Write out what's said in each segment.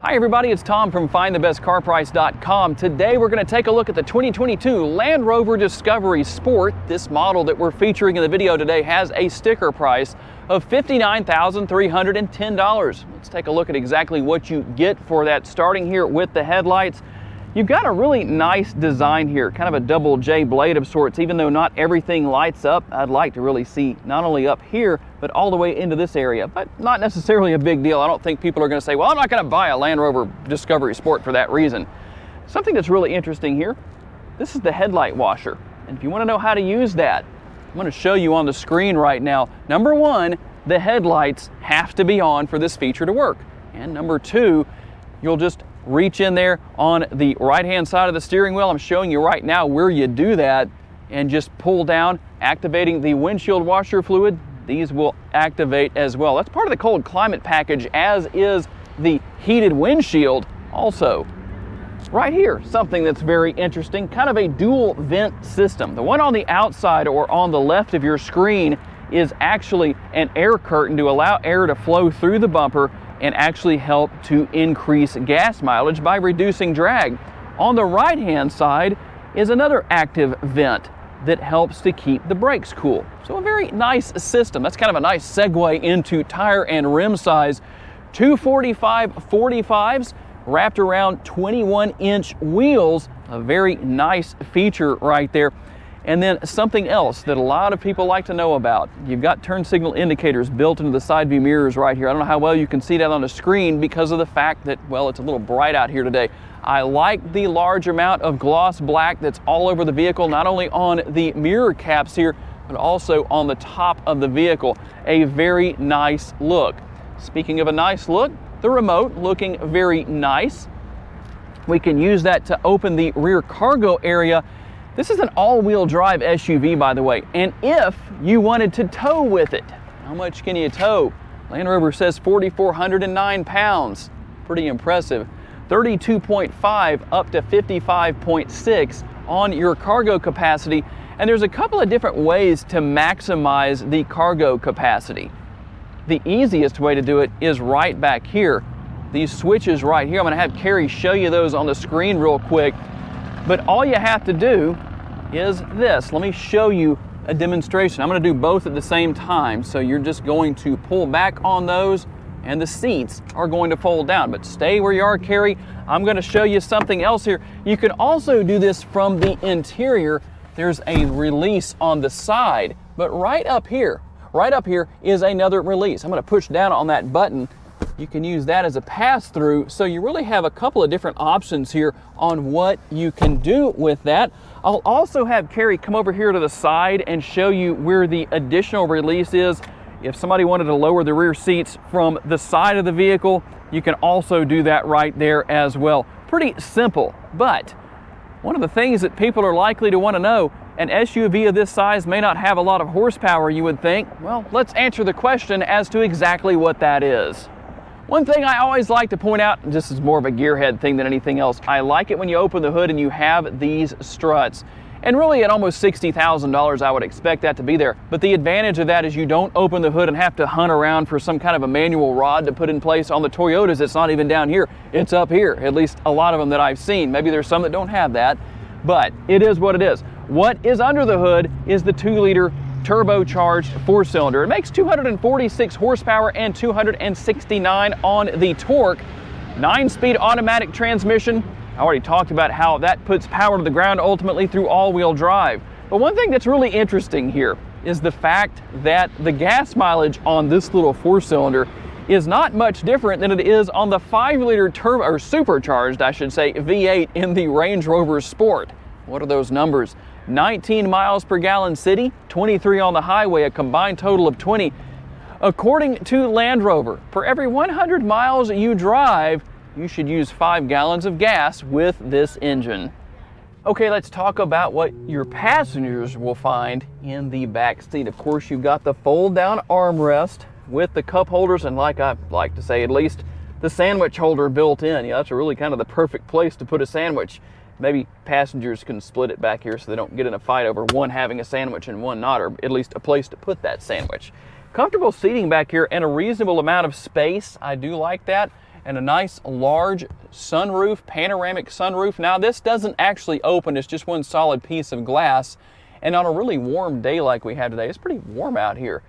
Hi everybody, it's Tom from FindTheBestCarPrice.com. Today we're going to take a look at the 2022 Land Rover Discovery Sport. This model that we're featuring in the video today has a sticker price of $59,310. Let's take a look at exactly what you get for that, starting here with the headlights. You've got a really nice design here, kind of a double J blade of sorts. Even though not everything lights up, I'd like to really see not only up here, but all the way into this area, but not necessarily a big deal. I don't think people are going to say, well, I'm not going to buy a Land Rover Discovery Sport for that reason. Something that's really interesting here, this is the headlight washer. And if you want to know how to use that, I'm going to show you on the screen right now. Number one, the headlights have to be on for this feature to work. And number two, you'll just reach in there on the right-hand side of the steering wheel. I'm showing you right now where you do that, and just pull down, activating the windshield washer fluid. These will activate as well. That's part of the cold climate package, as is the heated windshield also. Right here, something that's very interesting, kind of a dual vent system. The one on the outside or on the left of your screen is actually an air curtain to allow air to flow through the bumper and actually help to increase gas mileage by reducing drag. On the right-hand side is another active vent that helps to keep the brakes cool. So a very nice system. That's kind of a nice segue into tire and rim size. 245 45s wrapped around 21-inch wheels. A very nice feature right there. And then something else that a lot of people like to know about. You've got turn signal indicators built into the side view mirrors right here. I don't know how well you can see that on the screen because of the fact that, well, it's a little bright out here today. I like the large amount of gloss black that's all over the vehicle, not only on the mirror caps here, but also on the top of the vehicle. A very nice look. Speaking of a nice look, the remote looking very nice. We can use that to open the rear cargo area. This is an all-wheel drive SUV, by the way, and if you wanted to tow with it, how much can you tow? Land Rover says 4,409 pounds. Pretty impressive. 32.5 up to 55.6 on your cargo capacity. And there's a couple of different ways to maximize the cargo capacity. The easiest way to do it is right back here. These switches right here, I'm going to have Carrie show you those on the screen real quick. But all you have to do is this. Let me show you a demonstration. I'm going to do both at the same time. So you're just going to pull back on those and the seats are going to fold down. But stay where you are, Carrie. I'm going to show you something else here. You can also do this from the interior. There's a release on the side, but right up here is another release. I'm going to push down on that button. You can use that as a pass-through, so you really have a couple of different options here on what you can do with that. I'll also have Carrie come over here to the side and show you where the additional release is. If somebody wanted to lower the rear seats from the side of the vehicle, you can also do that right there as well. Pretty simple, but one of the things that people are likely to want to know, an SUV of this size may not have a lot of horsepower, you would think. Well, let's answer the question as to exactly what that is. One thing I always like to point out, and this is more of a gearhead thing than anything else, I like it when you open the hood and you have these struts. And really at almost $60,000, I would expect that to be there. But the advantage of that is you don't open the hood and have to hunt around for some kind of a manual rod to put in place. On the Toyotas, it's not even down here, it's up here. At least a lot of them that I've seen. Maybe there's some that don't have that, but it is what it is. What is under the hood is the 2-liter turbocharged 4-cylinder. It makes 246 horsepower and 269 on the torque. 9-speed automatic transmission. I already talked about how that puts power to the ground ultimately through all-wheel drive. But one thing that's really interesting here is the fact that the gas mileage on this little 4-cylinder is not much different than it is on the 5-liter turbo, or supercharged, I should say, V8 in the Range Rover Sport. What are those numbers? 19 miles per gallon city, 23 on the highway, a combined total of 20. According to Land Rover, for every 100 miles you drive, you should use 5 gallons of gas with this engine. Okay, let's talk about what your passengers will find in the back seat. Of course, you've got the fold-down armrest with the cup holders, and like I like to say, at least the sandwich holder built in. Yeah, that's really kind of the perfect place to put a sandwich. Maybe passengers can split it back here so they don't get in a fight over one having a sandwich and one not, or at least a place to put that sandwich. Comfortable seating back here and a reasonable amount of space. I do like that. and a nice large sunroof, panoramic sunroof. Now this doesn't actually open, it's just one solid piece of glass. And on a really warm day like we have today, it's pretty warm out here.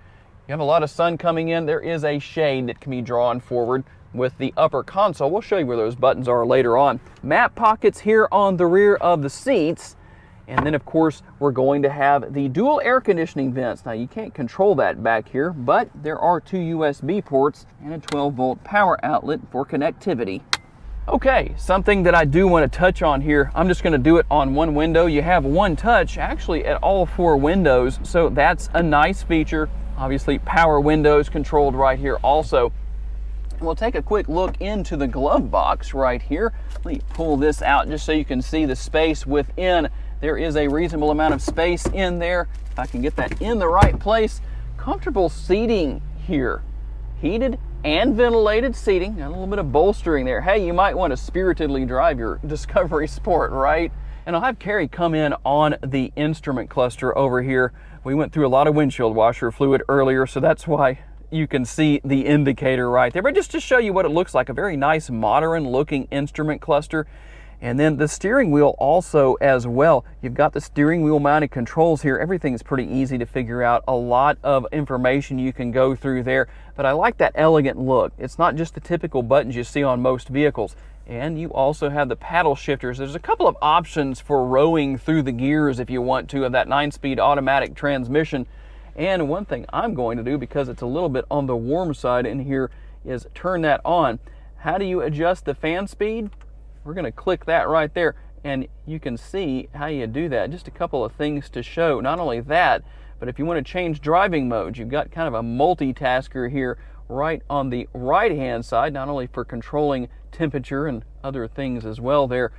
You have a lot of sun coming in. There is a shade that can be drawn forward with the upper console. We'll show you where those buttons are later on. Map pockets here on the rear of the seats. And then of course, we're going to have the dual air conditioning vents. Now you can't control that back here, but there are 2 USB ports and a 12-volt power outlet for connectivity. Okay, something that I do want to touch on here, I'm just going to do it on one window. You have one touch actually at all 4 windows, so that's a nice feature. Obviously power windows controlled right here also. We'll take a quick look into the glove box right here. Let me pull this out just so you can see the space within. There is a reasonable amount of space in there. If I can get that in the right place. Comfortable seating here. Heated and ventilated seating. Got a little bit of bolstering there. Hey, you might want to spiritedly drive your Discovery Sport, right? And I'll have Carrie come in on the instrument cluster over here. We went through a lot of windshield washer fluid earlier, so that's why you can see the indicator right there. But just to show you what it looks like, a very nice modern looking instrument cluster. And then the steering wheel also as well. You've got the steering wheel mounted controls here. Everything's pretty easy to figure out. A lot of information you can go through there. But I like that elegant look. It's not just the typical buttons you see on most vehicles. And you also have the paddle shifters. There's a couple of options for rowing through the gears if you want to of that 9-speed automatic transmission. And one thing I'm going to do, because it's a little bit on the warm side in here, is turn that on. How do you adjust the fan speed? We're going to click that right there, and you can see how you do that. Just a couple of things to show. Not only that, but if you want to change driving modes, you've got kind of a multitasker here right on the right-hand side, not only for controlling temperature and other things as well there.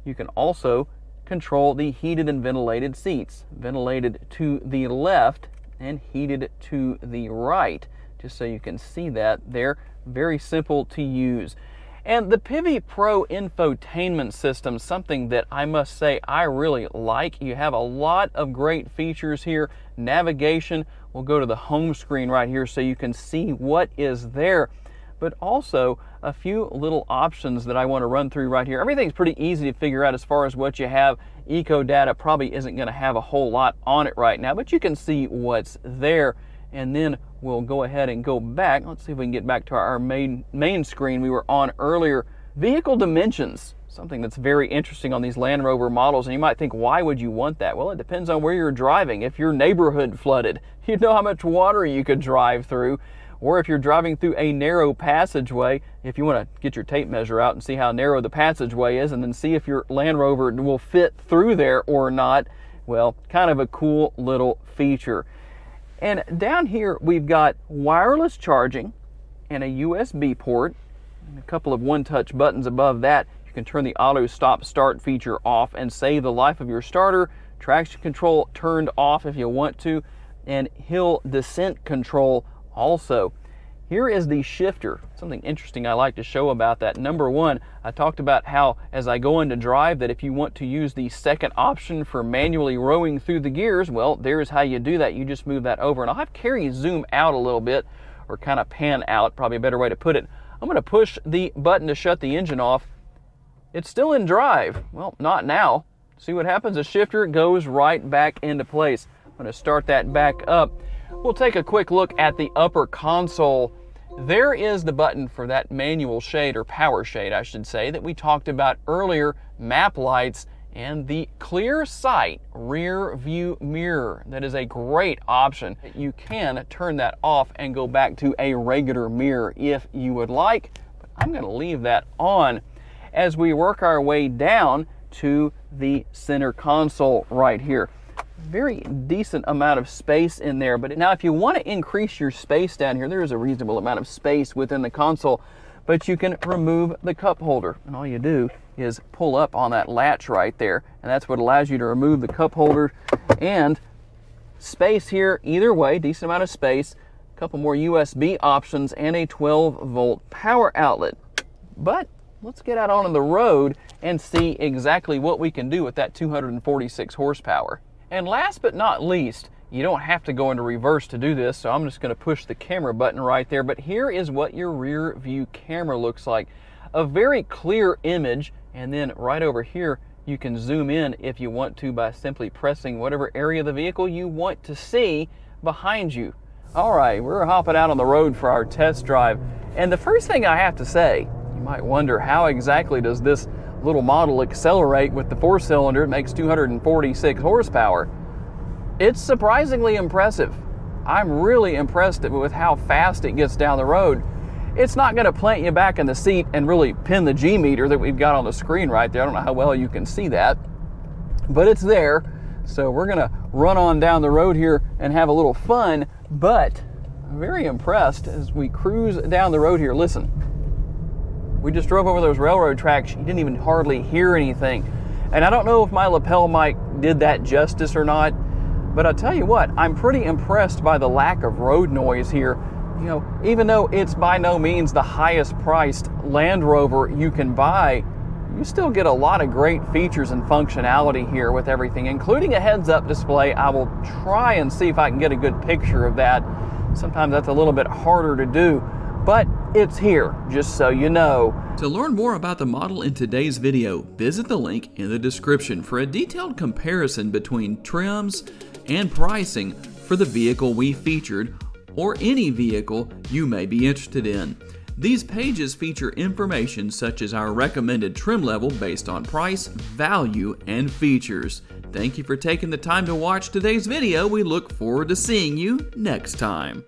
You can also control the heated and ventilated seats. Ventilated to the left and heated to the right, just so you can see that there. Very simple to use. And the Pivi Pro infotainment system, something that I must say I really like. You have a lot of great features here. Navigation, we'll go to the home screen right here so you can see what is there. But also a few little options that I want to run through right here. Everything's pretty easy to figure out as far as what you have. Eco data probably isn't going to have a whole lot on it right now, but you can see what's there. And then we'll go ahead and go back. Let's see if we can get back to our main screen we were on earlier. Vehicle dimensions, something that's very interesting on these Land Rover models. And you might think, why would you want that? Well, it depends on where you're driving. If your neighborhood flooded, you know how much water you could drive through. Or if you're driving through a narrow passageway, if you want to get your tape measure out and see how narrow the passageway is, and then see if your Land Rover will fit through there or not, well, kind of a cool little feature. And down here, we've got wireless charging and a USB port, and a couple of one-touch buttons above that. You can turn the auto stop start feature off and save the life of your starter. Traction control turned off if you want to, and hill descent control also. Here is the shifter. Something interesting I like to show about that. Number one, I talked about how as I go into drive that if you want to use the second option for manually rowing through the gears, well, there's how you do that. You just move that over. And I'll have Carrie zoom out a little bit, or kind of pan out, probably a better way to put it. I'm going to push the button to shut the engine off. It's still in drive. Well, not now. See what happens? The shifter goes right back into place. I'm going to start that back up. We'll take a quick look at the upper console. There is the button for that manual shade, or power shade I should say, that we talked about earlier, map lights, and the clear sight rear view mirror. That is a great option. You can turn that off and go back to a regular mirror if you would like, but I'm going to leave that on as we work our way down to the center console right here. Very decent amount of space in there, but now if you want to increase your space down here, there is a reasonable amount of space within the console, but you can remove the cup holder, and all you do is pull up on that latch right there, and that's what allows you to remove the cup holder. And space here either way, decent amount of space, a couple more USB options, and a 12-volt power outlet. But let's get out onto the road and see exactly what we can do with that 246 horsepower. And last but not least, You don't have to go into reverse to do this, so I'm just going to push the camera button right there. But here is what your rear view camera looks like. A very clear image, and then right over here you can zoom in if you want to by simply pressing whatever area of the vehicle you want to see behind you. All right, we're hopping out on the road for our test drive. And the first thing I have to say, you might wonder, how exactly does this little model accelerate with the 4-cylinder? It makes 246 horsepower. It's surprisingly impressive. I'm really impressed with how fast it gets down the road. It's not going to plant you back in the seat and really pin the G meter that we've got on the screen right there. I don't know how well you can see that, but it's there. So we're going to run on down the road here and have a little fun, but I'm very impressed as we cruise down the road here. Listen, we just drove over those railroad tracks. You didn't even hardly hear anything. And I don't know if my lapel mic did that justice or not, but I'll tell you what, I'm pretty impressed by the lack of road noise here. You know, even though it's by no means the highest priced Land Rover you can buy, you still get a lot of great features and functionality here with everything, including a heads-up display. I will try and see if I can get a good picture of that. Sometimes that's a little bit harder to do, but it's here, just so you know. To learn more about the model in today's video, visit the link in the description for a detailed comparison between trims and pricing for the vehicle we featured or any vehicle you may be interested in. These pages feature information such as our recommended trim level based on price, value, and features. Thank you for taking the time to watch today's video. We look forward to seeing you next time.